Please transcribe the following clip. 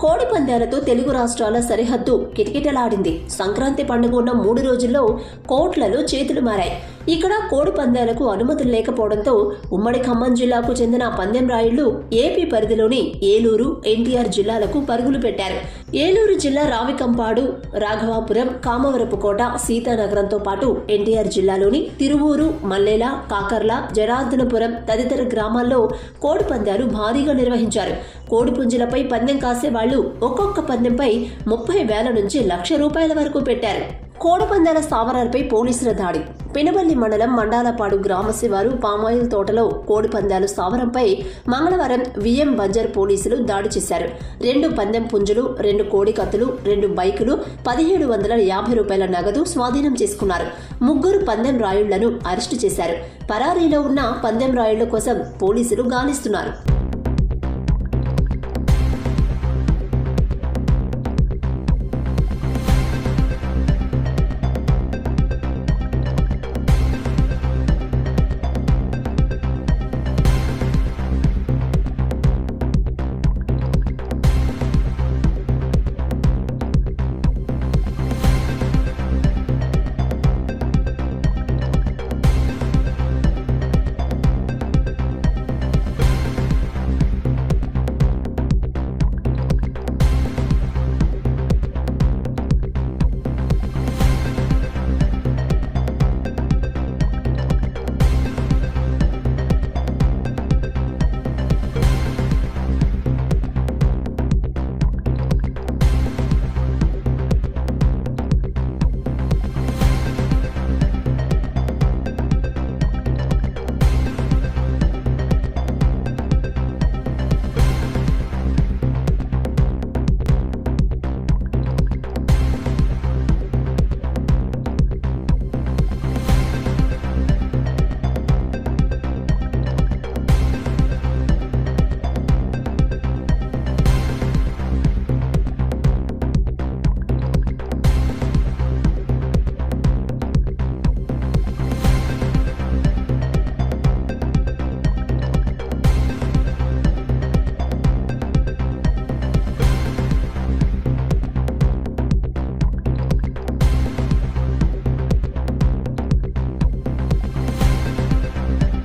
కోడి పందాలతో తెలుగు రాష్ట్రాల సరిహద్దు కిటకిటలాడింది. సంక్రాంతి పండుగ ఉన్న 3 రోజుల్లో కోట్లలో చేతులు మారాయి. ఇక్కడ కోడి పందాలకు అనుమతులు లేకపోవడంతో ఉమ్మడి ఖమ్మం జిల్లాకు చెందిన పందెం రాయుళ్లు ఏపీ పరిధిలోని ఏలూరు, ఎన్టీఆర్ జిల్లాలకు పరుగులు పెట్టారు. ఏలూరు జిల్లా రావికంపాడు, రాఘవాపురం, కామవరపుకోట, సీతానగరంతో పాటు ఎన్టీఆర్ జిల్లాలోని తిరువూరు, మల్లేల, కాకర్ల, జనార్దనపురం తదితర గ్రామాల్లో కోడి పందాలు భారీగా నిర్వహించారు. కోడి పుంజులపై పందెం కాసే వాళ్లు ఒక్కొక్క పందెంపై 30,000 నుంచి ₹1,00,000 వరకు పెట్టారు. కోడిపందాల స్థావరాలపై పోలీసుల దాడి. పెనుబల్లి మండలం మండాలపాడు గ్రామ శివారు పామాయిల్ తోటలో కోడిపందాలు స్థావరంపై మంగళవారం విఎం బంజర్ పోలీసులు దాడి చేశారు. 2 పందెం పుంజులు, 2 కోడి కత్తులు, 2 బైకులు, ₹1,750 నగదు స్వాధీనం చేసుకున్నారు. 3 పందెం రాయుళ్లను అరెస్టు చేశారు. పరారీలో ఉన్న పందెం రాయుళ్ల కోసం పోలీసులు గాలిస్తున్నారు.